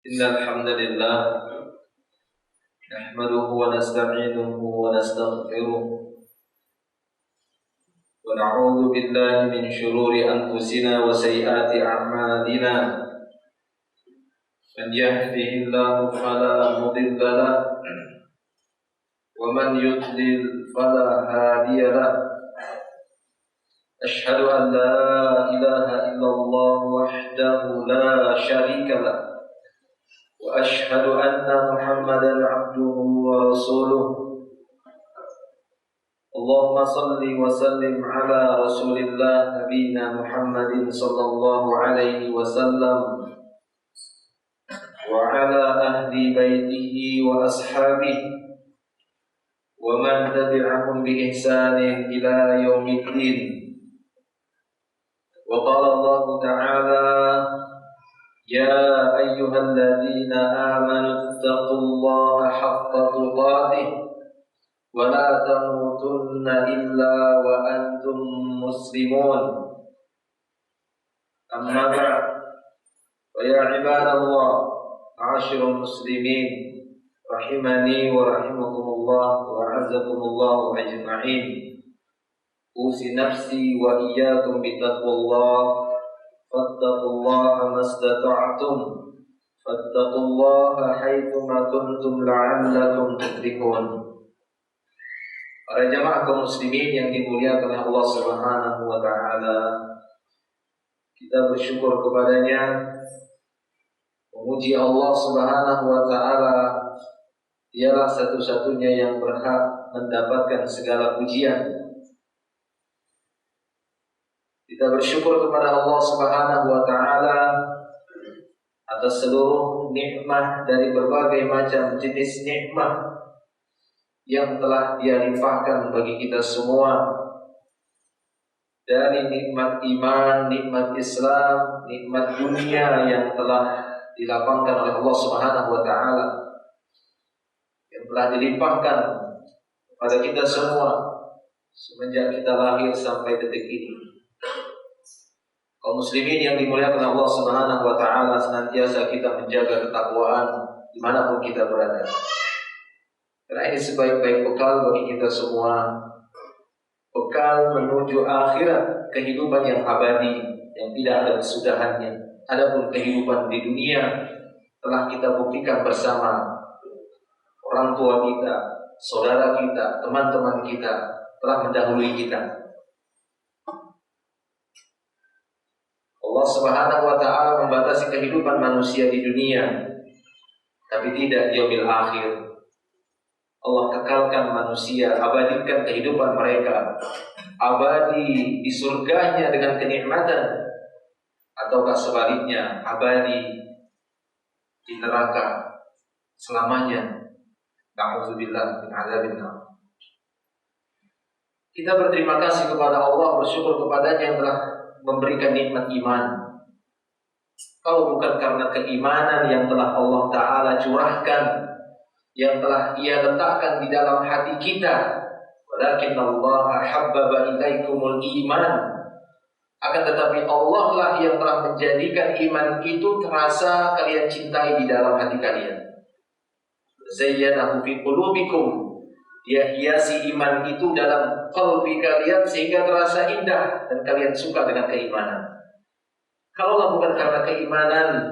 إن الحمد لله نحمده ونستعينه ونستغفره ونعوذ بالله من شرور أنفسنا وسيئات أعمالنا من يهده الله فلا مضل له ومن يضلل فلا هادي له أشهد أن لا إله إلا الله وحده لا شريك له وأشهد أن محمدا عبده ورسوله اللهم صل وسلم على رسول الله نبينا محمد صلى الله عليه وسلم وعلى أهل بيته وأصحابه ومن تبعهم بإحسان إلى يوم الدين. وقال الله تعالى: يا أيها الذين آمنوا اتقوا الله حق تقاته ولا تموتن إلا وأنتم مسلمون. أما بعد فيا عباد الله معاشر المسلمين رحمني ورحمكم الله وأعزكم الله أجمعين. أوصي نفسي وإياكم بتقوى الله فاتقوا الله ما استطعتم فاتقوا الله حيثما كنتم لعلكم تفلحون. Para jamaah kaum muslimin yang dimuliakan oleh Allah Subhanahu wa taala, kita bersyukur kepadanya, memuji Allah Subhanahu wa taala. Dialah satu-satunya yang berhak mendapatkan segala pujian. Kita bersyukur kepada Allah Subhanahu wa taala atas seluruh nikmat dari berbagai macam jenis nikmat yang telah Dia limpahkan bagi kita semua, dari nikmat iman, nikmat Islam, nikmat dunia yang telah dilapangkan oleh Allah Subhanahu wa taala, yang telah dilimpahkan pada kita semua semenjak kita lahir sampai detik ini. Kaum muslimin yang dimuliakan Allah Subhanahu wa taala, senantiasa kita menjaga ketakwaan dimanapun kita berada. Karena ini sebaik-baik bekal bagi kita semua, bekal menuju akhirat, kehidupan yang abadi yang tidak ada kesudahannya. Adapun kehidupan di dunia telah kita buktikan bersama. Orang tua kita, saudara kita, teman-teman kita telah mendahului kita. Allah Subhanahu wa taala membatasi kehidupan manusia di dunia, tapi tidak di yaumil akhir. Allah kekalkan manusia, abadikan kehidupan mereka abadi di surganya dengan kenikmatan, ataukah sebaliknya abadi di neraka selamanya. Na'udzubillah min adzabil nar. Kita berterima kasih kepada Allah, bersyukur kepadanya yang telah memberikan nikmat iman. Kalau bukan karena keimanan yang telah Allah Ta'ala curahkan, yang telah Ia letakkan di dalam hati kita, walakin Allah habbaba ilaikumul iman, akan tetapi Allah lah yang telah menjadikan iman itu terasa kalian cintai di dalam hati kalian. Zayyanahu fi qulubikum, Dia hiasi iman itu dalam qalbi kalian sehingga terasa indah dan kalian suka dengan keimanan. Kalaulah bukan karena keimanan,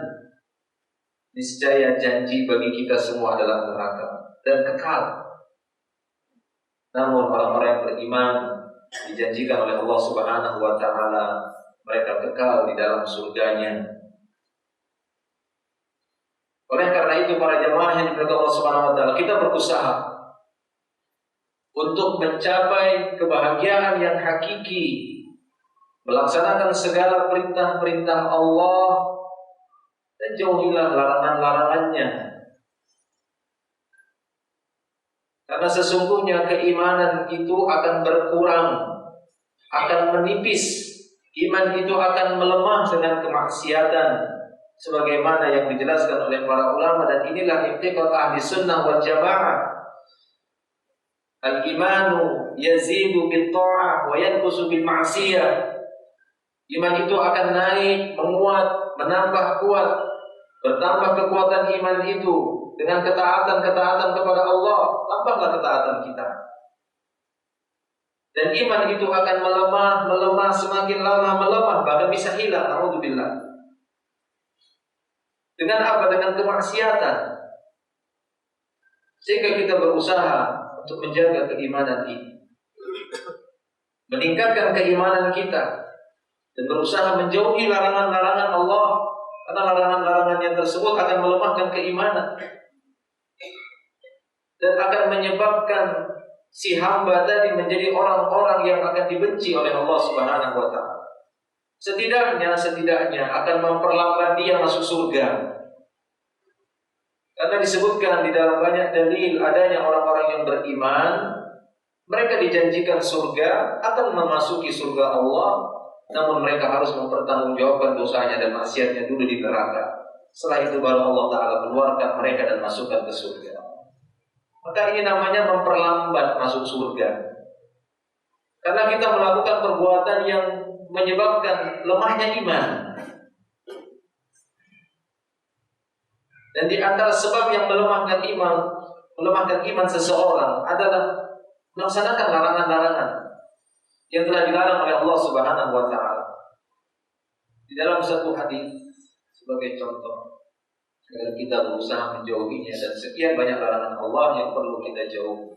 niscaya janji bagi kita semua adalah neraka dan kekal. Namun orang-orang yang beriman dijanjikan oleh Allah Subhanahu wa taala mereka kekal di dalam surganya. Oleh karena itu para jemaah yang diberkahi Allah Subhanahu wa taala, kita berusaha untuk mencapai kebahagiaan yang hakiki, melaksanakan segala perintah-perintah Allah dan jauhilah larangan-larangannya. Karena sesungguhnya keimanan itu akan berkurang, akan menipis. Iman itu akan melemah dengan kemaksiatan, sebagaimana yang dijelaskan oleh para ulama, dan inilah i'tiqad ahli sunnah wal jamaah. Al-imanu yazidu bil ta'ah wa yanqusu bil ma'siyah. Iman itu akan naik, menguat, menambah kuat Bertambah kekuatan iman itu dengan ketaatan-ketaatan kepada Allah, tambahlah ketaatan kita. Dan iman itu akan melemah, semakin lama melemah, bahkan bisa hilang. Alhamdulillah. Dengan apa? Dengan kemaksiatan. Sehingga kita berusaha untuk menjaga keimanan ini, meningkatkan keimanan kita, dan berusaha menjauhi larangan-larangan Allah, karena larangan-larangannya tersebut akan melemahkan keimanan dan akan menyebabkan si hamba tadi menjadi orang-orang yang akan dibenci oleh Allah Subhanahu wa taala. Setidaknya akan memperlambat dia masuk surga. Karena disebutkan di dalam banyak dalil adanya orang-orang yang beriman, mereka dijanjikan surga, akan memasuki surga Allah, namun mereka harus mempertanggungjawabkan dosanya dan maksiatnya dulu di neraka. Setelah itu baru Allah Ta'ala keluarkan mereka dan masukkan ke surga. Maka ini namanya memperlambat masuk surga. Karena kita melakukan perbuatan yang menyebabkan lemahnya iman. Dan di antara sebab yang melemahkan iman seseorang adalah melaksanakan larangan-larangan yang telah dilarang oleh Allah Subhanahu wa taala. Di dalam satu hadis sebagai contoh agar kita berusaha menjauhinya, dan sekian banyak larangan Allah yang perlu kita jauhi.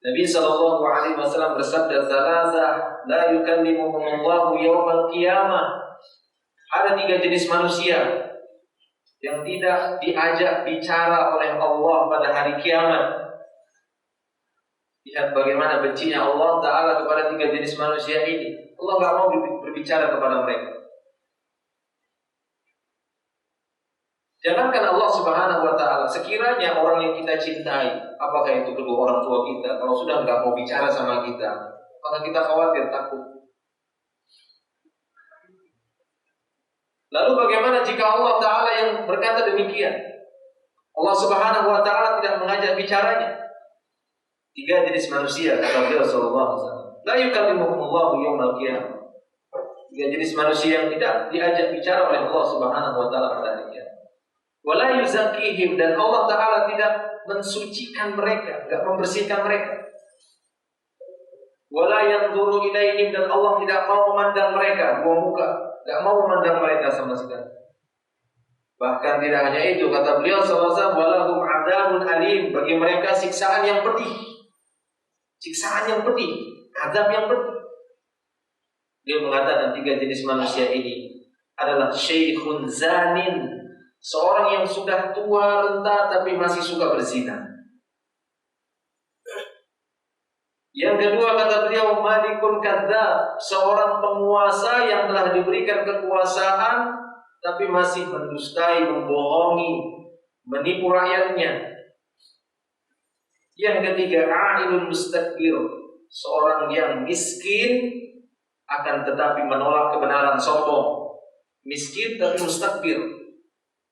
Nabi sallallahu alaihi wasallam bersabda, "Salasah la yukallimuhumullahu yaumal qiyamah." Ada 3 jenis manusia yang tidak diajak bicara oleh Allah pada hari kiamat. Lihat bagaimana bencinya Allah Ta'ala kepada 3 jenis manusia ini. Allah gak mau berbicara kepada mereka. Jangankan Allah Subhanahu wa Ta'ala, sekiranya orang yang kita cintai, apakah itu kedua orang tua kita, kalau sudah gak mau bicara sama kita, maka kita khawatir, takut. Lalu bagaimana jika Allah Ta'ala yang berkata demikian? Allah Subhanahu wa Ta'ala tidak mengajak bicaranya. 3 jenis manusia, kata beliau sallallahu alaihi wasallam, la yukallimuhumullahu yaumal qiyamah. 3 jenis manusia yang tidak diajak bicara oleh Allah Subhanahu wa Ta'ala pada hari kiamat. Wala yuzakkihim, dan Allah Ta'ala tidak mensucikan mereka, tidak membersihkan mereka. Wala yanzuru ilaihim, dan Allah tidak mau memandang mereka, buang muka, tidak mau memandang mereka sama sekali. Bahkan tidak hanya itu, kata beliau sallallahu alaihi wasallam, walahum adzabun alim, bagi mereka siksaan yang pedih. Siksaan yang pedih, azab yang pedih. Dia mengatakan 3 jenis manusia ini adalah syaikhun zanin, seorang yang sudah tua renta tapi masih suka berzina. Yang kedua, kata beliau, malikun kadzdzab, seorang penguasa yang telah diberikan kekuasaan tapi masih mendustai, membohongi, menipu rakyatnya. Yang ketiga, a'ilun mustakbir, seorang yang miskin akan tetapi menolak kebenaran, sombong. Miskin tapi mustakbir,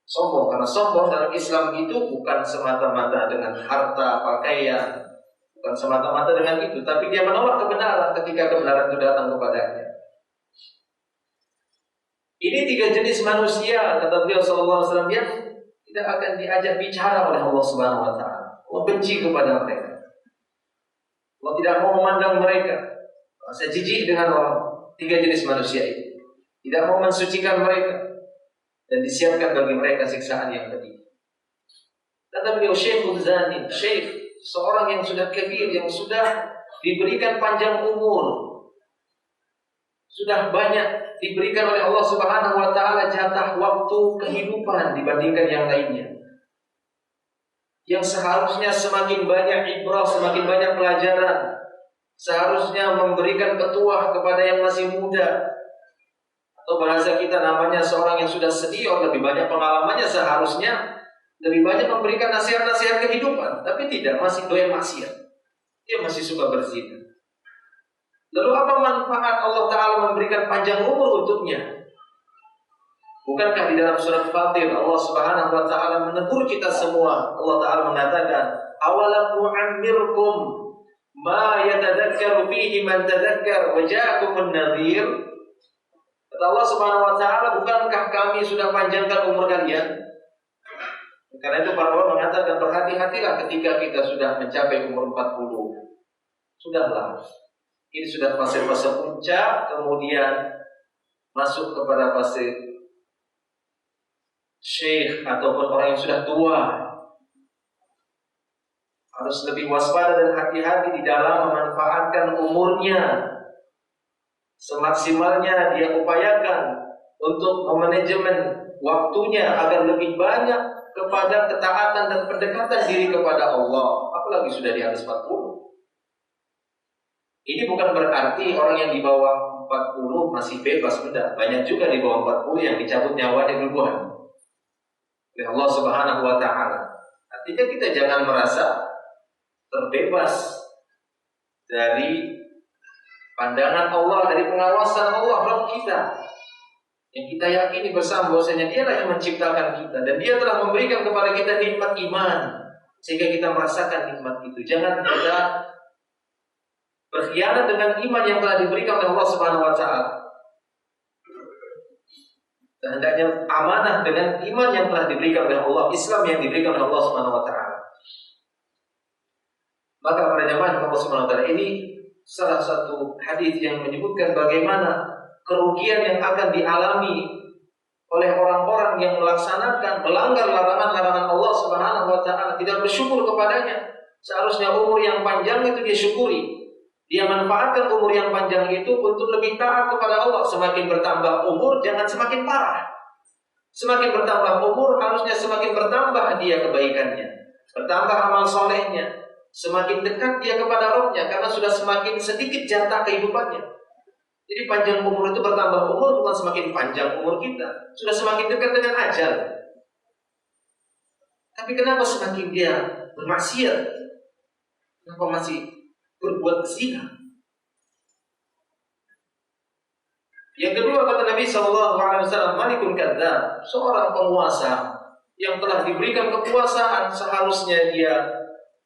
sombong. Karena sombong dalam Islam itu bukan semata-mata dengan harta, pakaian, bukan semata-mata dengan itu, tapi dia menolak kebenaran ketika kebenaran itu datang kepadanya. Ini 3 jenis manusia, kata beliau sallallahu alaihi wasallam, yang tidak akan diajak bicara oleh Allah Subhanahu wa taala. Allah benci kepada mereka. Allah tidak mau memandang mereka. Saya jijik dengan orang 3 jenis manusia ini. Tidak mau mensucikan mereka, dan disiapkan bagi mereka siksaan yang pedih. Kata beliau, Syekhul Zani, syekh, seorang yang sudah kabir, yang sudah diberikan panjang umur, sudah banyak diberikan oleh Allah Subhanahu wa taala jatah waktu kehidupan dibandingkan yang lainnya. Yang seharusnya semakin banyak ibrah, semakin banyak pelajaran, seharusnya memberikan petuah kepada yang masih muda. Atau bahasa kita namanya seorang yang sudah senior, lebih banyak pengalamannya, seharusnya lebih banyak memberikan nasihat-nasihat kehidupan. Tapi tidak, masih doyan maksiat. Dia masih suka berzina. Lalu apa manfaat Allah Ta'ala memberikan panjang umur untuknya? Bukankah di dalam surat Fatir Allah Subhanahu wa taala menegur kita semua? Allah Ta'ala mengatakan, awalam nu'ammirkum ma yatadhakkaru fihi man tadhakkar wa ja'akumun nadhir. Kata Allah Subhanahu wa taala, bukankah kami sudah panjangkan umur kalian? Karena itu para ulama mengatakan berhati-hatilah ketika kita sudah mencapai umur 40. Sudahlah. Ini sudah fase-fase puncak, kemudian masuk kepada fase syekh ataupun orang yang sudah tua. Harus lebih waspada dan hati-hati di dalam memanfaatkan umurnya. Semaksimalnya dia upayakan untuk memanajemen waktunya agar lebih banyak kepada ketaatan dan pendekatan diri kepada Allah. Apalagi sudah di atas 40. Ini bukan berarti orang yang di bawah 40 masih bebas, benda. Banyak juga di bawah 40 yang dicabut nyawanya duluan oleh Allah Subhanahu wa taala. Artinya kita jangan merasa terbebas dari pandangan Allah, dari pengawasan Allah Rabb kita. Yang kita yakini bersama bahwasanya Dialah yang menciptakan kita dan Dia telah memberikan kepada kita nikmat iman sehingga kita merasakan nikmat itu. Jangan kita berkhianat dengan iman yang telah diberikan oleh Allah Subhanahu wa taala. Hendaknya amanah dengan iman yang telah diberikan oleh Allah, Islam yang diberikan oleh Allah Subhanahu wa taala. Maka para jamaah Allah Subhanahu wa taala, ini salah satu hadis yang menyebutkan bagaimana kerugian yang akan dialami oleh orang-orang yang melaksanakan melanggar larangan-larangan Allah Subhanahu wa taala, tidak bersyukur kepadanya. Seharusnya umur yang panjang itu dia syukuri. Dia manfaatkan umur yang panjang itu untuk lebih taat kepada Allah. Semakin bertambah umur, jangan semakin parah. Semakin bertambah umur, harusnya semakin bertambah dia kebaikannya, bertambah amal solehnya, semakin dekat dia kepada Rabb-nya, karena sudah semakin sedikit jatah kehidupannya. Jadi panjang umur itu bertambah umur, bukan semakin panjang umur kita, sudah semakin dekat dengan ajal. Tapi kenapa semakin dia bermaksiat? Kenapa masih berbuat zina? Yang kedua kata Nabi SAW, Malikun Kadzdzab, seorang penguasa yang telah diberikan kekuasaan, seharusnya dia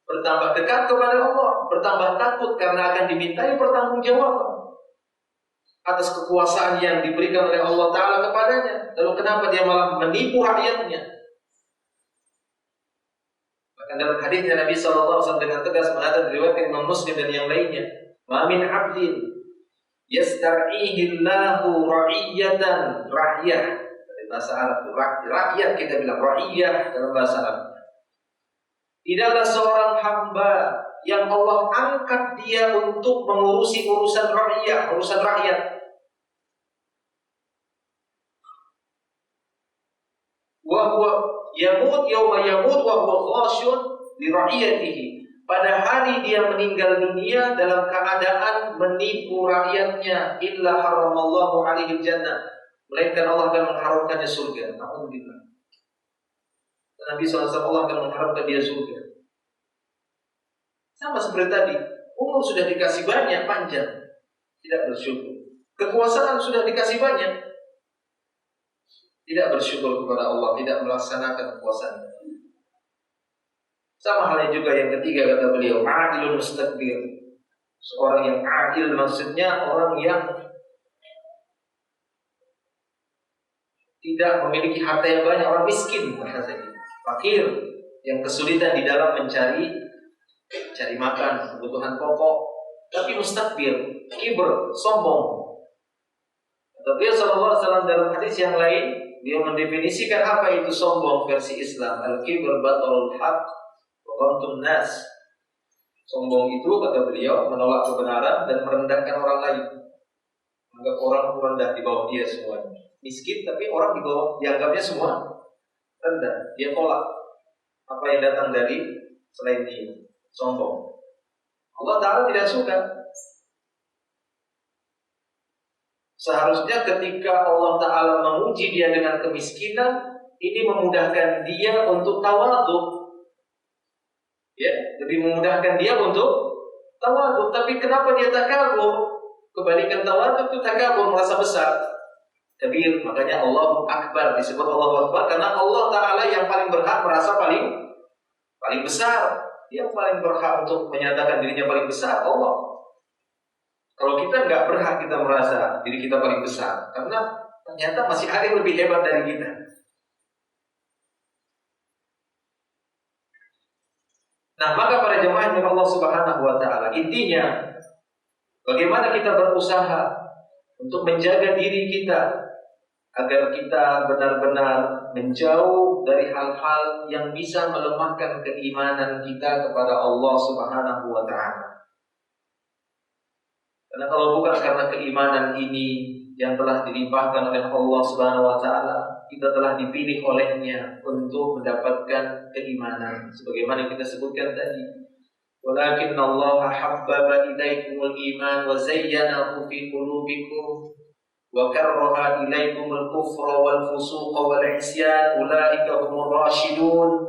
bertambah dekat kepada Allah, bertambah takut karena akan dimintai pertanggungjawaban atas kekuasaan yang diberikan oleh Allah Ta'ala kepadanya. Lalu kenapa dia malah menipu rakyatnya? Bahkan dalam hadisnya Nabi SAW dengan tegas mengatakan, riwayat Imam Muslim dan yang lainnya, "Ma min 'abdin yastar'ihi Allahu ra'iyatan," rakyat dari bahasa Arab, rakyat kita bilang ra'iyah dalam bahasa Arab. Tidaklah seorang hamba yang Allah angkat dia untuk mengurusi urusan rakyat, urusan rakyat. Wa huwa yamut yauma yamut wa huwa khashun li ra'iyatihi. Pada hari dia meninggal dunia dalam keadaan menipu rakyatnya, illa haramallahu alaihi jannah, melainkan Allah akan mengharamkannya surga. Alhamdulillah. Nabi SAW Allah akan mengharamkan dia surga. Sama seperti tadi, umur sudah dikasih banyak, panjang, tidak bersyukur. Kekuasaan sudah dikasih banyak, tidak bersyukur kepada Allah, tidak melaksanakan kekuasaan. Sama halnya juga yang ketiga kata beliau, adilun mustakbir. Seorang yang adil maksudnya orang yang tidak memiliki harta yang banyak, orang miskin bahasanya, fakir, yang kesulitan di dalam mencari makan, kebutuhan pokok, tapi mustakbir, kibr, sombong. Tapi Sallallahu Alaihi Wasallam dalam hadis yang lain, dia mendefinisikan apa itu sombong versi Islam. Al-kibr batalul haq wa ghamtun nas. Sombong itu kata beliau menolak kebenaran dan merendahkan orang lain, menganggap orang rendah di bawah dia semuanya. Miskin tapi orang di bawah dianggapnya semua rendah. Dia tolak apa yang datang dari selain dia. Sombong. Allah Ta'ala tidak suka. Seharusnya ketika Allah Ta'ala menguji dia dengan kemiskinan, ini memudahkan dia untuk tawadhu. Ya, lebih memudahkan dia untuk tawadhu. Tapi kenapa dia takabur? Kebalikan tawadhu itu takabur, merasa besar. Kabir, makanya Allahu Akbar disebut Allahu Akbar karena Allah Ta'ala yang paling berhak merasa paling besar. Dia paling berhak untuk menyatakan dirinya paling besar, Allah. Kalau kita kita nggak berhak kita merasa diri kita paling besar, karena ternyata masih ada yang lebih hebat dari kita. Nah, maka para jemaah yang Allah Subhanahu wa taala, intinya bagaimana kita berusaha untuk menjaga diri kita agar kita benar-benar menjauh dari hal-hal yang bisa melemahkan keimanan kita kepada Allah Subhanahu wa taala. Karena kalau bukan karena keimanan ini yang telah dilimpahkan oleh Allah Subhanahu wa taala, kita telah dipilih olehnya untuk mendapatkan keimanan sebagaimana yang kita sebutkan tadi. Walakin Allah habbaba ilaikumul iman wa zayyanahu fi qulubikum wa karraha ilaikumul kufra wal fusuqa wal isyan ulaika humur rasyidun.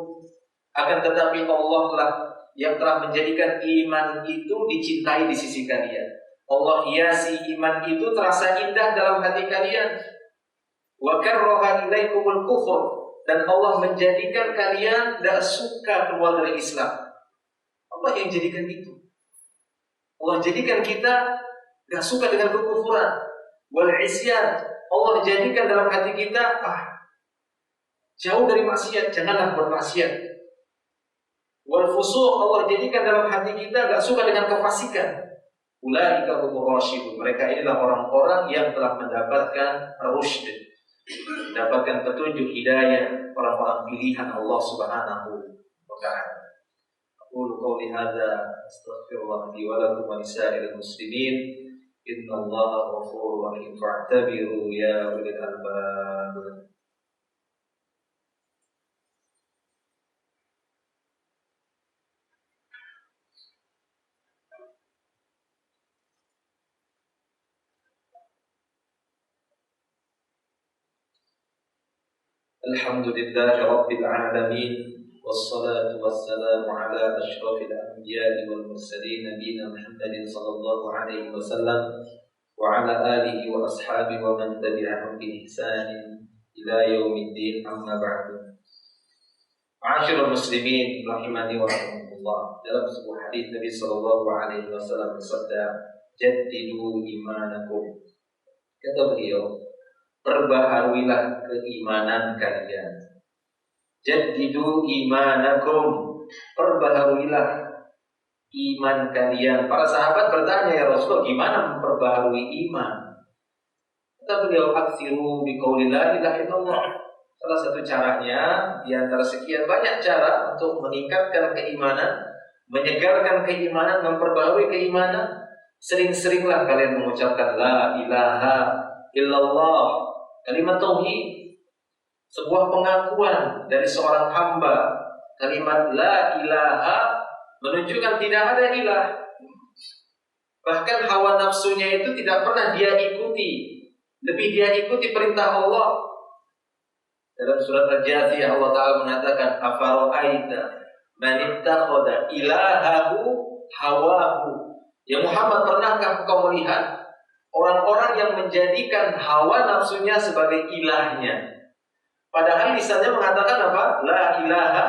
Akan tetapi Allah lah yang telah menjadikan iman itu dicintai di sisi kalian. Allah hiasi iman itu terasa indah dalam hati kalian. Wa karraha ilaikumul kufr, dan Allah menjadikan kalian tidak suka keluar dari Islam. Allah yang jadikan itu. Allah jadikan kita tidak suka dengan kekufuran. Wal isyan, Allah jadikan dalam hati kita jauh dari maksiat, janganlah bermaksiat. Wal fusuq, Allah jadikan dalam hati kita tidak suka dengan kefasikan. Ulaika humur rasyidun, mereka inilah orang-orang yang telah mendapatkan rusyd, mendapatkan petunjuk hidayah, orang-orang pilihan Allah Subhanahu wa taala. Aqulu qouli hadza astaghfirullah li wa lakum wa lisa'iril muslimin. Innallaha ghafurur rahim fa'tabiru ya ulil albab. Alhamdulillahi Rabbil Alamin, wassalatu wassalamu ala ashrafil anbiya'i wal mursalin nabiyina Muhammadin sallallahu alaihi wasallam wa ala alihi wa ashabihi wa man tabi'ahum bi ihsanin ila yaumiddin, amma ba'du. Ma'asyiral muslimin rahimani wa rahimakumullah. Dalam sebuah hadis Nabi sallallahu alaihi wasallam bersabda, "Jaddidu imanakum." Kata beliau, perbaharuilah keimanan kalian. Jaddidu imanakum, perbaharuilah iman kalian. Para sahabat bertanya, ya Rasulullah, gimana memperbaharui iman? Kata beliau, aksiru biqauli la ilaha illallah. Salah satu caranya, di antara sekian banyak cara untuk meningkatkan keimanan, menyegarkan keimanan, memperbaharui keimanan, sering-seringlah kalian mengucapkan la ilaha illallah. Kalimat tauhid, sebuah pengakuan dari seorang hamba. Kalimat la ilaha menunjukkan tidak ada ilah. Bahkan hawa nafsunya itu tidak pernah dia ikuti, lebih dia ikuti perintah Allah. Dalam surat Al-Jathiyah Allah Ta'ala mengatakan, afara'aita man ittakhadha ilahahu hawahu. Ya Muhammad, pernahkah engkau melihat orang-orang yang menjadikan hawa nafsunya sebagai ilahnya? Padahal lisannya mengatakan apa? La ilaha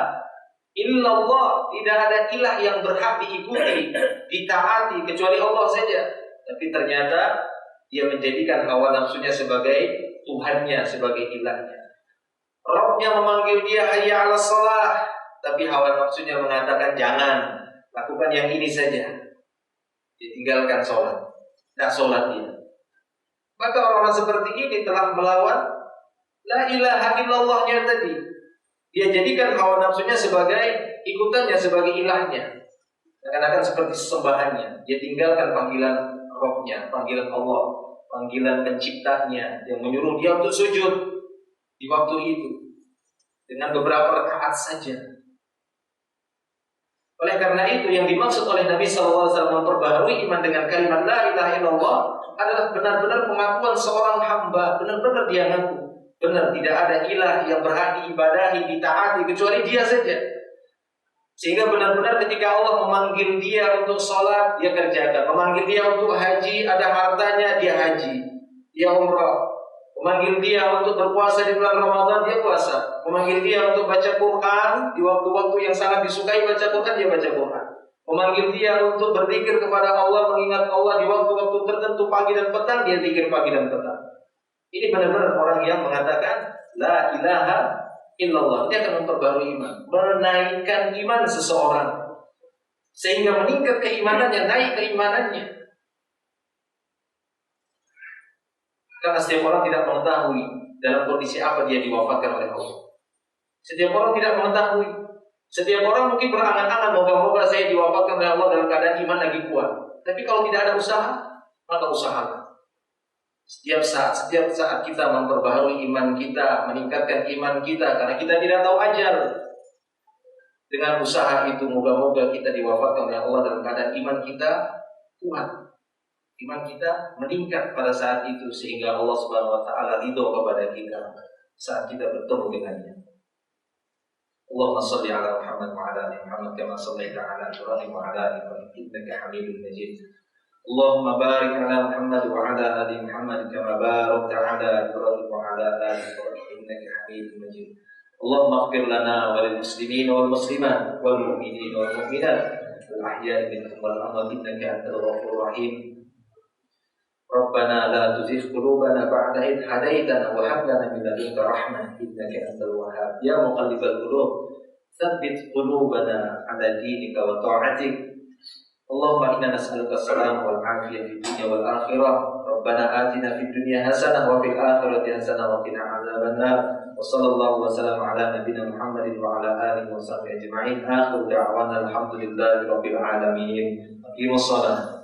illallah. Tidak ada ilah yang berhak diikuti, ditaati kecuali Allah saja. Tapi ternyata dia menjadikan hawa nafsunya sebagai Tuhannya, sebagai ilahnya. Rabbnya memanggil dia hayya 'alas shalah, tapi hawa nafsunya mengatakan jangan, lakukan yang ini saja. Ditinggalkan sholat, tidak sholat dia. Maka orang-orang seperti ini telah melawan la ilaha illallahnya tadi. Dia jadikan hawa nafsunya sebagai ikutannya, sebagai ilahnya. Seakan-akan seperti sesembahannya. Dia tinggalkan panggilan Rabbnya, panggilan Allah, panggilan penciptanya yang menyuruh dia untuk sujud di waktu itu dengan beberapa rakaat saja. Oleh karena itu, yang dimaksud oleh Nabi SAW memperbaharui iman dengan kalimat la ilaha illallah adalah benar-benar pengakuan seorang hamba. Benar-benar dia ngaku, benar tidak ada ilah yang berhak diibadahi, ditaati kecuali dia saja. Sehingga benar-benar ketika Allah memanggil dia untuk sholat, dia kerjakan. Memanggil dia untuk haji, ada hartanya, dia haji, dia umrah. Memanggil dia untuk berpuasa di bulan Ramadan, dia puasa. Memanggil dia untuk baca Quran di waktu-waktu yang sangat disukai baca Quran, dia baca Quran. memanggil dia untuk berzikir kepada Allah, mengingat Allah di waktu-waktu tertentu pagi dan petang, dia zikir pagi dan petang. Ini benar-benar orang yang mengatakan la ilaha illallah. Dia akan memperbarui iman, menaikkan iman seseorang sehingga meningkat keimanannya, naik keimanannya. Karena setiap orang tidak mengetahui dalam kondisi apa dia diwafatkan oleh Allah. Setiap orang tidak mengetahui. Setiap orang mungkin berangan-angan, moga-moga saya diwafatkan oleh Allah dalam keadaan iman lagi kuat. Tapi kalau tidak ada usaha, maka usahakan. Setiap saat kita memperbaharui iman kita, meningkatkan iman kita, karena kita tidak tahu ajal. Dengan usaha itu, moga-moga kita diwafatkan oleh Allah dalam keadaan iman kita kuat. Iman kita meningkat pada saat itu, sehingga Allah Subhanahu wa Ta'ala ridho kepada kita saat kita bertemu dengannya. Allahumma salli ala Muhammad wa ala ali Muhammad kama sallaita ala Ibrahim wa ala ali Ibrahim innaka Hamidum Majid. Allahumma barik ala Muhammad wa ala ali Muhammad kama barakta ala Ibrahim wa ala ali Ibrahim innaka Hamidum Majid. Allahumma ighfir lana wa lil muslimin wal muslimat wal mu'minin wal mu'minat wal ahya'i minhum wal amwat innaka antal ghafurur rahim. Rabbana la tuzigh qulubana ba'da idh hadaytana wa hab lana min ladunka rahmah innaka antal wahhab. Ya muqallibal qulub tsabbit qulubana ala dinika wa ta'atik. Allahumma inna nas'aluka as-salama wal 'afiyah fid dunya wal akhirah. Rabbana atina fid dunya hasanah wa fil akhirati hasanah wa qina adzabannar. Wa sallallahu wa sallama ala nabiyyina Muhammadin wa ala alihi wa sahbihi ajma'in. Akhiru da'wana alhamdulillahi rabbil alamin. Aqimus shalah.